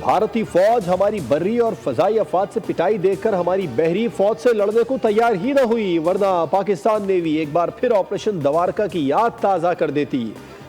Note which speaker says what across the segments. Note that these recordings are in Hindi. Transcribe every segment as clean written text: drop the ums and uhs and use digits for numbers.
Speaker 1: भारतीय फौज हमारी बर्री और फजाई अफवाज से पिटाई देखकर हमारी बहरी फौज से लड़ने को तैयार ही न हुई, वरना पाकिस्तान नेवी एक बार फिर ऑपरेशन दवारका की याद ताज़ा कर देती।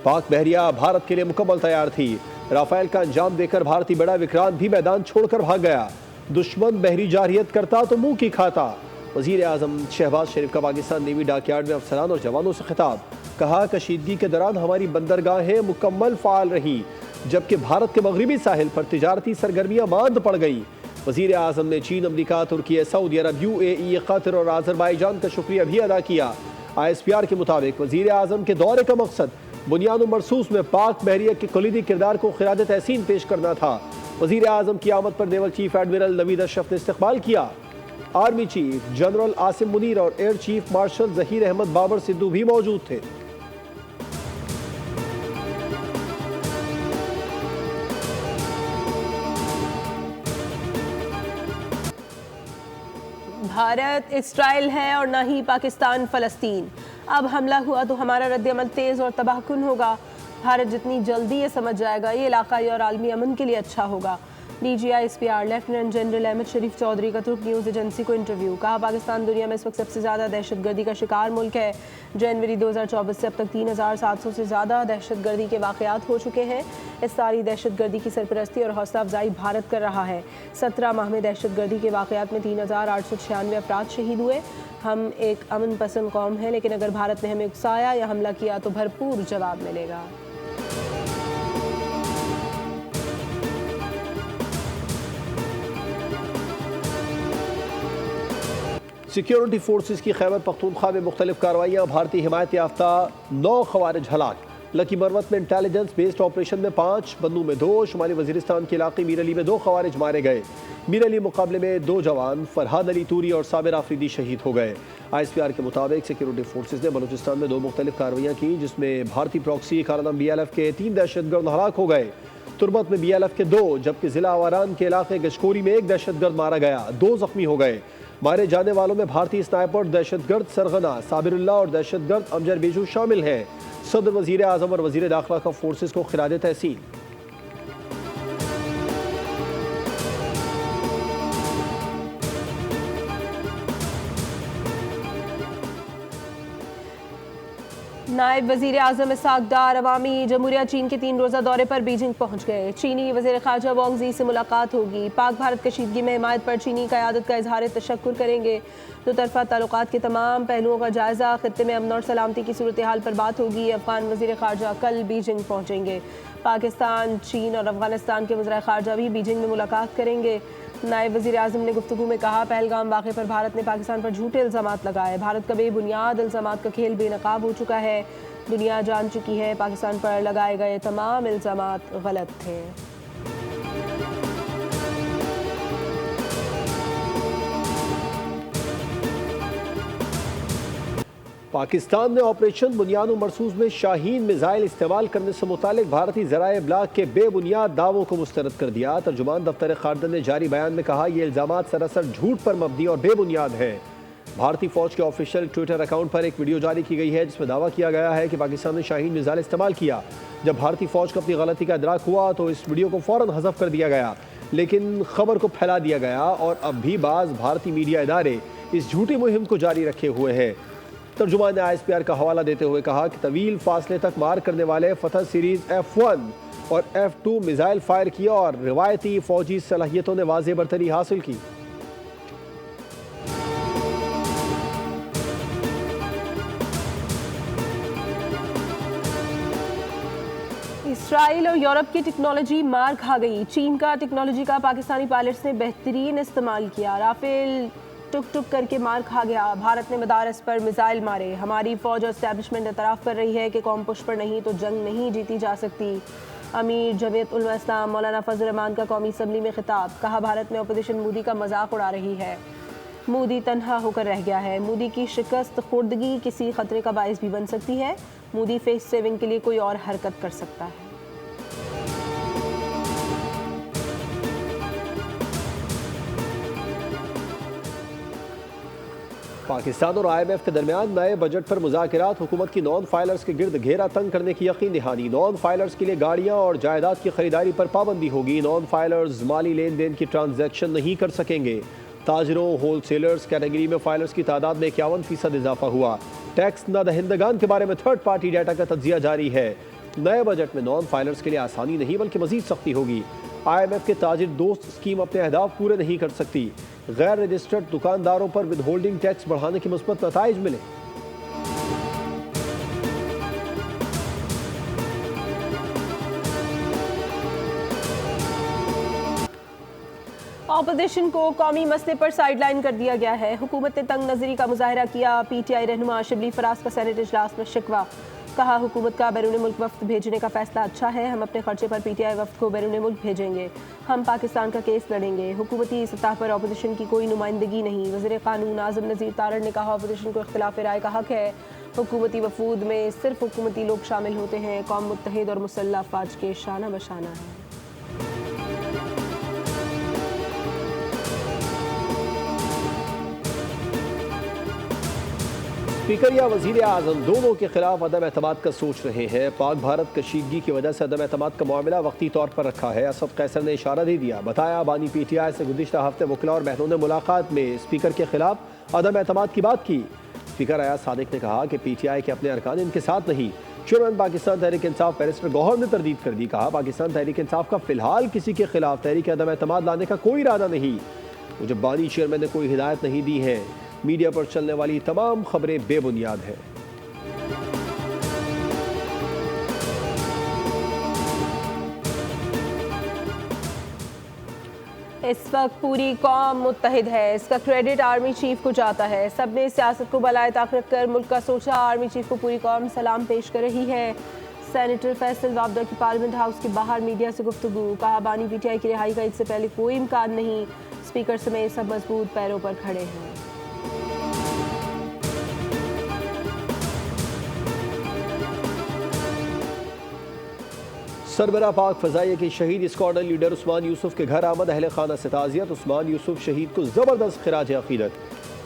Speaker 1: पाक बहरिया भारत के लिए मुकम्मल तैयार थी। राफेल का अंजाम देकर भारतीय बड़ा विक्रांत भी मैदान छोड़कर भाग गया। दुश्मन बहरी जारहियत करता तो मुंह की खाता। वजीर आजम शहबाज शरीफ का पाकिस्तान नेवी डॉकयार्ड में अफसरान और जवानों से खिताब। कहा, कशीदगी के दौरान हमारी बंदरगाहें मुकम्मल फाल रही, जबकि भारत के मगरबी साहिल पर तिजारती सरगर्मियां मांद पड़ गई। वजीर आजम ने चीन, अमरीका, तुर्की, सऊदी अरब, UAE, कतर और आज़रबाईजान का शुक्रिया भी अदा किया। ISPR के मुताबिक वजीर आजम के दौरे का मकसद बुनियाद मरसूस में पाक बहरिया के कलीदी किरदार को खिराज तहसीन पेश करना था। वजीर आजम की आमद पर naval chief admiral Naveed Ashraf ने इस्तकबाल किया। Army chief general Asim Munir और air chief marshal Zaheer Ahmed Babar Sidhu भी मौजूद थे।
Speaker 2: भारत इसराइल है और न ही पाकिस्तान फ़लस्तीन। अब हमला हुआ तो हमारा रद्द-ए-अमल तेज़ और तबाहकुन होगा। भारत जितनी जल्दी ये समझ जाएगा ये इलाकाई और आलमी अमन के लिए अच्छा होगा। DG ISPR lieutenant general Ahmed Sharif Chaudhry का तुर्क न्यूज़ एजेंसी को इंटरव्यू। कहा, पाकिस्तान दुनिया में इस वक्त सबसे ज़्यादा दहशतगर्दी का शिकार मुल्क है। जनवरी 2024 से अब तक 3700 से ज़्यादा दहशतगर्दी के वाक़यात हो चुके हैं। इस सारी दहशतगर्दी की सरपरस्ती और हौसला अफजाई भारत कर रहा है। 17 माह में दहशतगर्दी के वाक़यात में 3896 अफराद शहीद हुए। हम एक अमन पसंद कौम है, लेकिन अगर भारत ने हमें उकसाया या हमला किया तो भरपूर जवाब मिलेगा।
Speaker 1: सिक्योरिटी फोर्सेस की खैबर पख्तूनख्वा में मुख्तलिफ कार्रवाइयाँ। भारतीय हिमायत याफ्ता 9 खवारिज हलाक। लकी मरवत में इंटेलिजेंस बेस्ड ऑपरेशन में 5, बन्नू में 2, शुमाली वजीरिस्तान के इलाके मीर अली में 2 खवारिज मारे गए। मीर अली मुकाबले में 2 जवान फरहाद अली तूरी और साबिर आफरीदी शहीद हो गए। ISPR के मुताबिक सिक्योरिटी फोर्सेस ने बलूचिस्तान में 2 मुख्तलिफ कार्रवाइयाँ की, जिसमें भारतीय प्रॉक्सी कारनाम BLF के 3 दहशतगर्द हलाक हो गए। तुरबत में BLF के 2, जबकि जिला आवारान के इलाके गशकोरी में 1 दहशतगर्द मारा गया। 2 जख्मी हो गए। मारे जाने वालों में भारतीय स्नाइपर दहशतगर्द सरगना साबिरुल्लाह और दहशतगर्द अमजर बेजू शामिल हैं। सदर, वजीर आजम और वजीर दाखिला का फोर्सेस को खिराज तहसीन।
Speaker 2: नायब वजीर आजम इसाक डार अवामी जमहूरिया चीन के 3 रोज़ा दौरे पर बीजिंग पहुँच गए। चीनी वज़ीर ख़ारजा वांग ज़ी से मुलाकात होगी। पाक भारत कशीदगी में हिमायत पर चीनी क़यादत का इजहार तशक्कुर करेंगे। दो तरफ़ा ताल्लुकात के तमाम पहलुओं का जायज़ा, ख़ित्ते में अमन और सलामती की सूरत हाल पर बात होगी। अफ़गान वज़ीर ख़ारजा कल बीजिंग पहुँचेंगे। पाकिस्तान, चीन और अफ़गानिस्तान के वज़ीर ख़ारजा भी बीजिंग में मुलाकात करेंगे। नायब वज़ीर आज़म ने गुफ्तगू में कहा, पहलगाम वाक़े पर भारत ने पाकिस्तान पर झूठे इल्ज़ामात लगाए। भारत का बेबुनियाद इल्ज़ामात का खेल बेनकाब हो चुका है। दुनिया जान चुकी है पाकिस्तान पर लगाए गए तमाम इल्ज़ामात गलत थे।
Speaker 1: पाकिस्तान ने ऑपरेशन बुनियाद मरसूस में शाहीन मिसाइल इस्तेमाल करने से मुतालिक भारतीय ज़राए इब्लाग के बेबुनियाद दावों को मुस्तरद कर दिया। तर्जुमान दफ्तर खारजा ने जारी बयान में कहा, ये इल्ज़ामात सरासर झूठ पर मबनी और बेबुनियाद है। भारतीय फौज के ऑफिशियल ट्विटर अकाउंट पर एक वीडियो जारी की गई है, जिसमें दावा किया गया है कि पाकिस्तान ने शाहीन मिसाइल इस्तेमाल किया। जब भारतीय फौज को अपनी गलती का इदराक हुआ तो इस वीडियो को फ़ौरन हज़फ कर दिया गया, लेकिन खबर को फैला दिया गया और अब भी बाज़ भारतीय मीडिया इदारे इस झूठी मुहिम को जारी रखे हुए हैं। तर्जुमान ने ISPR का हवाला देते हुए कहा कि तवील फासले तक मार करने वाले फतह सीरीज F1 और F2 मिसाइल फायर किया और रिवायती फौजी सलाहियतों ने वाज़ेह बरतरी हासिल की।
Speaker 2: इसराइल और यूरोप की टेक्नोलॉजी मार खा गई। चीन का टेक्नोलॉजी का पाकिस्तानी पायलट्स ने बेहतरीन इस्तेमाल किया। राफेल टुक टुक करके मार खा गया। भारत ने मदारस पर मिसाइल मारे। हमारी फौज और एस्टैब्लिशमेंट एतराफ़ कर रही है कि कौम पुश पर नहीं तो जंग नहीं जीती जा सकती। अमीर जमीयत उलमा इस्लाम मौलाना फजल रहमान का कौमी असम्बली में खिताब। कहा, भारत में अपोजिशन मोदी का मजाक उड़ा रही है। मोदी तन्हा होकर रह गया है। मोदी की शिकस्त खुर्दगी किसी खतरे का बायस भी बन सकती है। मोदी फेस सेविंग के लिए कोई और हरकत कर सकता है।
Speaker 1: पाकिस्तान और IMF के दरमियान नए बजट पर मुज़ाकरात, हुकूमत की नॉन फाइलर्स के गिर्द घेरा तंग करने की यकीन दहानी। नॉन फाइलर्स के लिए गाड़ियाँ और जायदाद की खरीदारी पर पाबंदी होगी। नॉन फाइलर्स माली लेन देन की ट्रांजैक्शन नहीं कर सकेंगे। ताजरों होलसेलर्स कैटेगरी में फाइलर्स की तादाद में 51% इजाफा हुआ। टैक्स न दहिंदगान के बारे में थर्ड पार्टी डाटा का तज्जिया जारी है। नए बजट में नॉन फाइलर्स के लिए आसानी नहीं बल्कि मजीद सख्ती होगी। IMF के ताजिर दोस्त स्कीम अपने अहदाफ पूरे नहीं कर सकती। गैर रजिस्टर्ड दुकानदारों पर विदहोल्डिंग टैक्स बढ़ाने के मुस्बत नताइज मिले।
Speaker 2: ऑपोजिशन को कौमी मसले पर साइडलाइन कर दिया गया है। हुकूमत ने तंग नजरी का मुजाहरा किया। PTI रहनुमा शिबली फराज का सेनेट इजलास में शिकवा। कहा हुकूमत का बैरून मुल्क वफ्द भेजने का फैसला अच्छा है। हम अपने खर्चे पर PTI वफ्द को बैरून मुल्क भेजेंगे। हम पाकिस्तान का केस लड़ेंगे। हुकूमती सतह पर ऑपोजिशन की कोई नुमाइंदगी नहीं। वज़ीर कानून आज़म नज़ीर तारड़ ने कहा ऑपोजिशन को इख्तिलाफ राय का हक है। हुकूमती वफूद में सिर्फ हुकूमती लोग शामिल होते हैं। कौम मुत्तहिद और मुसल्लह अफवाज के शाना बशाना है।
Speaker 1: स्पीकर या वजीर आजम दोनों के खिलाफ अदम एतमाद का सोच रहे हैं। पाक भारत कशीदगी की वजह से अदम एतमाद का मामला वक्ती तौर पर रखा है। असद कैसर ने इशारा दे दिया। बताया बानी PTI से गुज़िश्ता हफ्ते वकला और बहनों ने मुलाकात में स्पीकर के खिलाफ अदम एतमाद की बात की। स्पीकर अयाज सादिक ने कहा कि PTI के अपने अरकान इनके साथ नहीं। चेयरमैन पाकिस्तान तहरीक इंसाफ बैरिस्टर गौहर ने तरदीद कर दी। कहा पाकिस्तान तहरीक इंसाफ का फिलहाल किसी के खिलाफ तहरीक अदम एतमाद लाने का कोई इरादा नहीं। मुझे बानी चेयरमैन ने कोई हिदायत नहीं दी है। मीडिया पर चलने वाली तमाम खबरें बेबुनियाद हैं।
Speaker 2: इस वक्त पूरी कौम मुत्तहिद है। इसका क्रेडिट आर्मी चीफ को जाता है। सब ने सियासत को बलाए ताक रख कर मुल्क का सोचा। आर्मी चीफ को पूरी कौम सलाम पेश कर रही है। सेनेटर फैसल वाबदा की पार्लियामेंट हाउस के बाहर मीडिया से गुफ्तगू। कहा बानी PTI की रिहाई का इससे पहले कोई इम्कान नहीं। स्पीकर समेत सब मजबूत पैरों पर खड़े हैं।
Speaker 1: सरबरा पाक फ़ज़ाइया के शहीद स्क्वाड्रन लीडर उस्मान यूसुफ के घर आमद। अहले खाना से ताज़ियत। उस्मान यूसुफ शहीद को ज़बरदस्त खिराज अक़ीदत।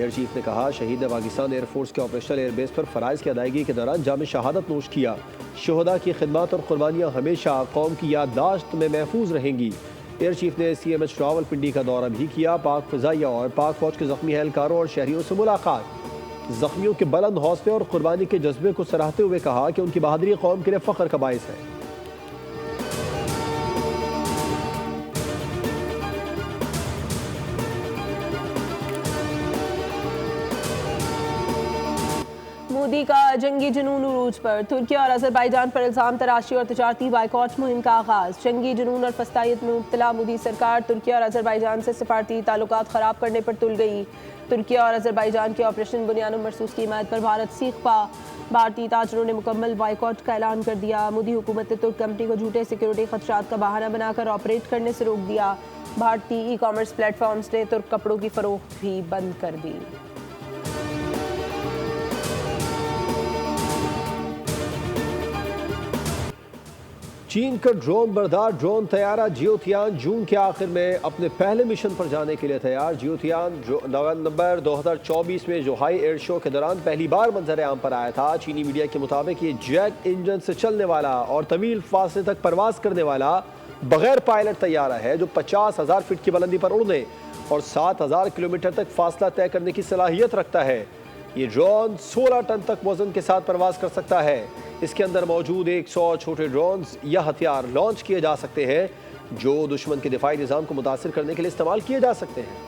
Speaker 1: एयर चीफ ने कहा शहीद ने पाकिस्तान एयरफोर्स के ऑपरेशनल एयरबेस पर फ़राइज़ की अदायगी के दौरान जाम शहादत नोश किया। शहदा की खिदमत और कुर्बानियाँ हमेशा कौम की याददाश्त में महफूज रहेंगी। एयर चीफ ने CMH रावलपिंडी का दौरा भी किया। पाक फ़ज़ाइया और पाक फ़ौज के ज़ख्मी एहलकारों और शहरियों से मुलाकात। ज़ख्मियों के बुलंद हौसले और कुर्बानी के जज्बे को सराहते हुए कहा कि उनकी बहादुरी कौम के लिए फ़ख्र का बाइस है।
Speaker 2: मोदी का जंगी जुनून उरूज पर। तुर्की और अजरबैजान पर इल्ज़ाम तराशी और तजारती बाइकॉट मुहिम का आगाज़। जंगी जुनून और फस्तायत में मुब्तला मोदी सरकार तुर्की और अजरबैजान से सफारती ताल्लुकात ख़राब करने पर तुल गई। तुर्की और अजरबैजान के ऑपरेशन बुनियाद मरसूस की हिमायत पर भारत सीख पा। भारतीय ताजरों ने मुकम्मल बाइकॉट का ऐलान कर दिया। मोदी हुकूमत ने तुर्क कंपनी को झूठे सिक्योरिटी खदशात का बहाना बनाकर ऑपरेट करने से रोक दिया। भारतीय ई-कॉमर्स प्लेटफॉर्म्स ने तुर्क कपड़ों की फरोख्त भी बंद कर दी।
Speaker 1: चीन का ड्रोन बरदार ड्रोन तैयारा जियोथियान जून के आखिर में अपने पहले मिशन पर जाने के लिए तैयार। जियोथियान नवंबर 2024 में जोहाई एयर शो के दौरान पहली बार मंजर आम पर आया था। चीनी मीडिया के मुताबिक ये जेट इंजन से चलने वाला और तवील फासले तक परवास करने वाला बगैर पायलट तैयारा है जो 50,000 फीट की बुलंदी पर उड़ने और 7,000 किलोमीटर तक फासला तय करने की सलाहियत रखता है। ये ड्रोन 16 टन तक वजन के साथ परवास कर सकता है। इसके अंदर मौजूद 100 छोटे ड्रोन्स या हथियार लॉन्च किए जा सकते हैं जो दुश्मन के दिफाई निज़ाम को मुतासिर करने के लिए इस्तेमाल किए जा सकते हैं।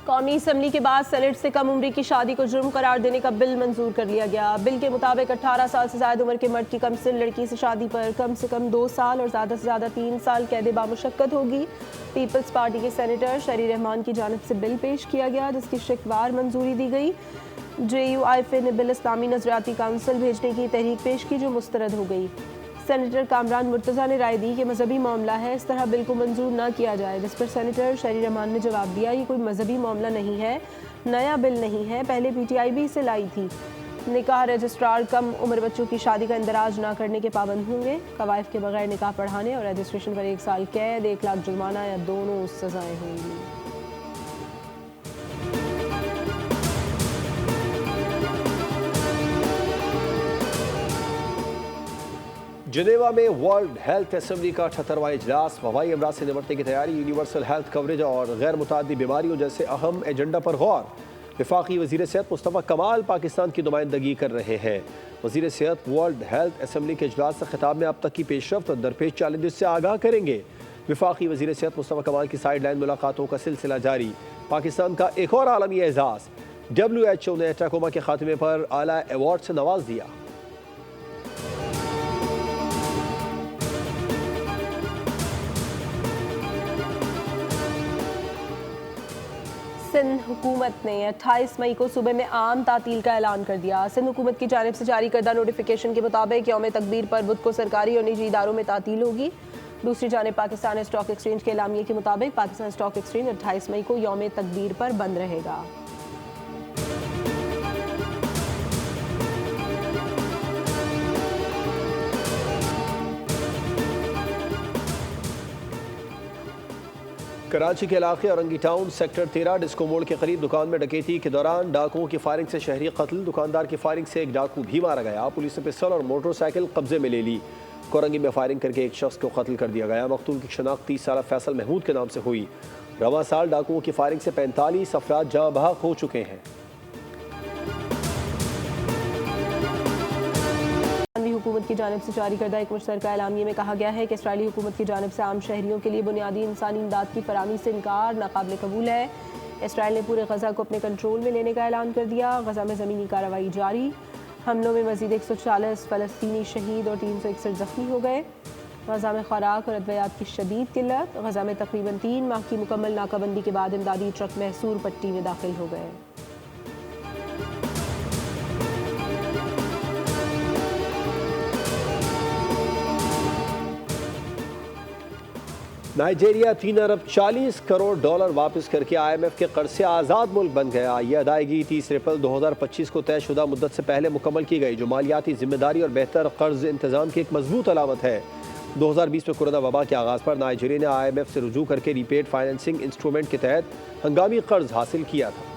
Speaker 2: कौमी असम्बली के बाद सेनेट से कम उम्र की शादी को जुर्म करार देने का बिल मंजूर कर लिया गया। बिल के मुताबिक 18 साल से ज्यादा उम्र के मर्द की कम से लड़की से शादी पर कम से कम 2 साल और ज़्यादा से ज़्यादा 3 साल कैद बामुशक्कत होगी। पीपल्स पार्टी के सेनेटर शरी रहमान की जानिब से बिल पेश किया गया जिसकी शिकवार मंजूरी दी गई। JUIF ने बिल इस्लामी नजरियाती काउंसिल भेजने की तहरीक पेश की जो मुस्तरद हो गई। सेनेटर कामरान मुर्तज़ा ने राय दी कि मजहबी मामला है, इस तरह बिल को मंजूर ना किया जाए, जिस पर सेनेटर शरी रहमान ने जवाब दिया ये कोई मजहबी मामला नहीं है, नया बिल नहीं है, पहले PTI भी इसे लाई थी। निकाह रजिस्ट्रार कम उम्र बच्चों की शादी का इंदराज ना करने के पाबंद होंगे। कवायफ के बगैर निकाह पढ़ाने और रजिस्ट्रेशन पर 1 साल कैद, 1 लाख जुर्माना या दोनों सजाएं होंगी।
Speaker 1: जिनेवा में वर्ल्ड हेल्थ असेंबली का 78वां इजलास, वबाई अमराज से निपटने की तैयारी, यूनिवर्सल हेल्थ कवरेज और गैर मुतादी बीमारियों जैसे अहम एजेंडा पर गौर। वफाकी वज़ीर सेहत मुस्तफ़ा कमाल पाकिस्तान की नुमाइंदगी कर रहे हैं। वज़ीर सेहत वर्ल्ड हेल्थ असेंबली के इजलास से खिताब में अब तक की पेशरफ्त और दरपेश चैलेंजेस से आगाह करेंगे। वफाकी वज़ीर सेहत मुस्तफ़ा कमाल की साइड लाइन मुलाकातों का सिलसिला जारी। पाकिस्तान का एक और आलमी एजाज़, WHO ने ट्रकोमा के खात्मे पर आला अवार्ड से नवाज दिया।
Speaker 2: सिंध हुकूमत ने 28 मई को सुबह में आम तातील का ऐलान कर दिया। सिंध हुकूमत की जानिब से जारी करदा नोटिफिकेशन के मुताबिक यौम तकबीर पर बुध को सरकारी और निजी इदारों में तातील होगी। दूसरी जानिब पाकिस्तान स्टॉक एक्सचेंज के एलामिये के मुताबिक पाकिस्तान स्टॉक एक्सचेंज 28 मई को यौम तकबीर पर बंद रहेगा।
Speaker 1: कराची के इलाके औरंगी टाउन सेक्टर 13 डिस्को मोड़ के करीब दुकान में डकैती के दौरान डाकुओं की फायरिंग से शहरी कत्ल, दुकानदार की फायरिंग से एक डाकू भी मारा गया। पुलिस ने पिस्तौल और मोटरसाइकिल कब्जे में ले ली। कोरंगी में फायरिंग करके एक शख्स को कत्ल कर दिया गया। मकतूल की शनाख्त 30 साल फैसल महमूद के नाम से हुई। रवां साल डाकुओं की फायरिंग से 45 अफराद जाँ बहक हो चुके हैं।
Speaker 2: हुकूमत की जानिब से जारी करदा एक मुश्तरका एलामिये में कहा गया है कि इसराइली हुकूमत की जानिब से आम शहरियों के लिए बुनियादी इंसानी इमदाद की फराहमी से इनकार नाकाबिल कबूल है। इसराइल ने पूरे गजा को अपने कंट्रोल में लेने का ऐलान कर दिया। गजा में ज़मीनी कार्रवाई जारी। हमलों में मजीद 140 फ़लस्तीनी शहीद और 361 जख्मी हो गए। गजा में खुराक और अद्वियात की शदीद किल्लत। गजा में तकरीबन 3 माह की मुकम्मल नाकाबंदी के बाद इमदादी ट्रक महसूर पट्टी में दाखिल हो गए।
Speaker 1: नाइजीरिया 3 अरब 40 करोड़ डॉलर वापस करके IMF के कर्ज से आज़ाद मुल्क बन गया। यह अदायगी 30 अप्रैल 2025 को तयशुदा मुद्दत से पहले मुकम्मल की गई, जो मालियाती जिम्मेदारी और बेहतर कर्ज इंतजाम की एक मजबूत अलामत है। 2020 में कोरोना वबा के आगाज़ पर नाइजीरिया ने IMF से रुजू करके रीपेड फाइनेंसिंग इंस्ट्रूमेंट के तहत हंगामी कर्ज हासिल किया था।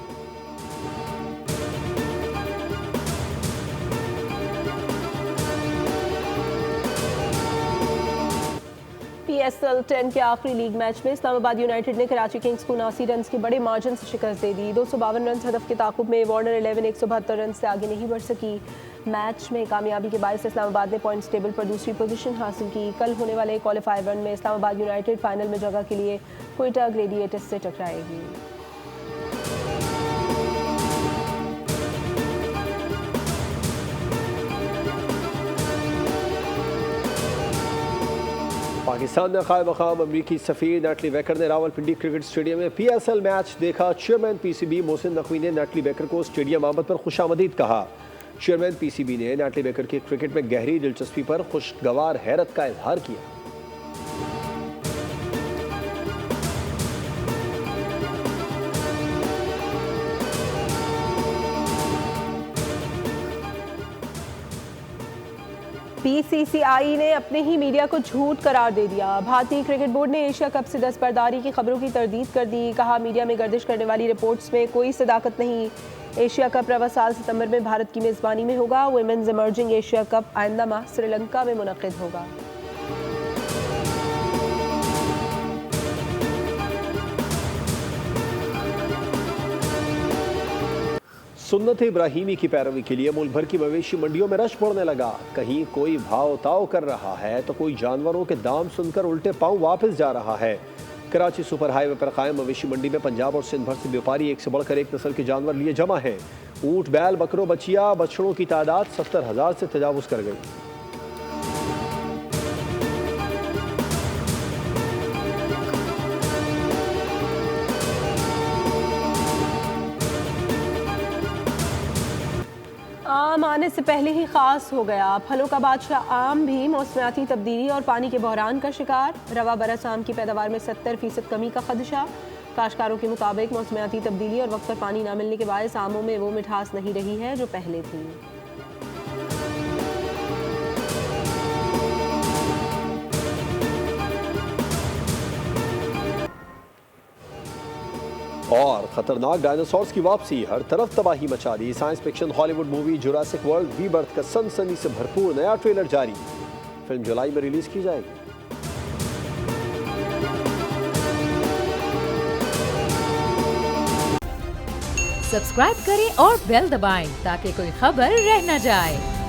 Speaker 2: PSL 10 के आखिरी लीग मैच में इस्लामाबाद यूनाइटेड ने कराची किंग्स को 79 रन के बड़े मार्जिन से शिकस्त दे दी। 252 रन हदफ के ताकुब में वार्नर 11 172 रन से आगे नहीं बढ़ सकी। मैच में कामयाबी के बायस इस्लामाबाद ने पॉइंट्स टेबल पर दूसरी पोजीशन हासिल की। कल होने वाले क्वालिफायर वन में इस्लामाबाद यूनाइटेड फाइनल में जगह के लिए क्वेटा ग्लेडिएटर्स से टकराएगी।
Speaker 1: पाकिस्तान में क़ायम मक़ाम अमरीकी सफ़ीर नेटली बेकर ने रावलपिंडी क्रिकेट स्टेडियम में PSL मैच देखा। चेयरमैन PCB मोहसिन नकवी ने नेटली बेकर को स्टेडियम आमद पर खुशामदीद कहा। चेयरमैन PCB ने नेटली बेकर की क्रिकेट में गहरी दिलचस्पी पर खुशगवार हैरत का इजहार किया।
Speaker 2: BCCI ने अपने ही मीडिया को झूठ करार दे दिया। भारतीय क्रिकेट बोर्ड ने एशिया कप से दस्तबरदारी की खबरों की तरदीद कर दी। कहा, मीडिया में गर्दिश करने वाली रिपोर्ट्स में कोई सदाकत नहीं। एशिया कप रवा साल सितंबर में भारत की मेज़बानी में होगा। वुमेन्स इमर्जिंग एशिया कप आइंदा माह श्रीलंका में मुनक़िद होगा।
Speaker 1: सुन्नत इब्राहीमी की पैरवी के लिए मुल्क भर की मवेशी मंडियों में रश पड़ने लगा। कहीं कोई भाव ताव कर रहा है तो कोई जानवरों के दाम सुनकर उल्टे पांव वापस जा रहा है। कराची सुपर हाईवे पर कायम मवेशी मंडी में पंजाब और सिंध भर से व्यापारी एक से बढ़कर एक नस्ल के जानवर लिए जमा है। ऊँट, बैल, बकरों, बछिया, बछड़ों की तादाद 70,000 से तजावुज़ कर गई।
Speaker 2: आम आने से पहले ही खास हो गया। फलों का बादशाह आम भी मौसमियाती तब्दीली और पानी के बहरान का शिकार। रवा बरस आम की पैदावार में 70% कमी का खदशा। काश्तकारों के मुताबिक मौसमियाती तब्दीली और वक्त पर पानी न मिलने के बायस आमों में वो मिठास नहीं रही है जो पहले थी।
Speaker 1: और खतरनाक डायनासोर्स की वापसी, हर तरफ तबाही मचा दी। Science fiction Hollywood movie Jurassic World Rebirth का सनसनी से भरपूर नया ट्रेलर जारी। फिल्म जुलाई में रिलीज की जाएगी।
Speaker 3: सब्सक्राइब करें और बेल दबाएं ताकि कोई खबर रह न जाए।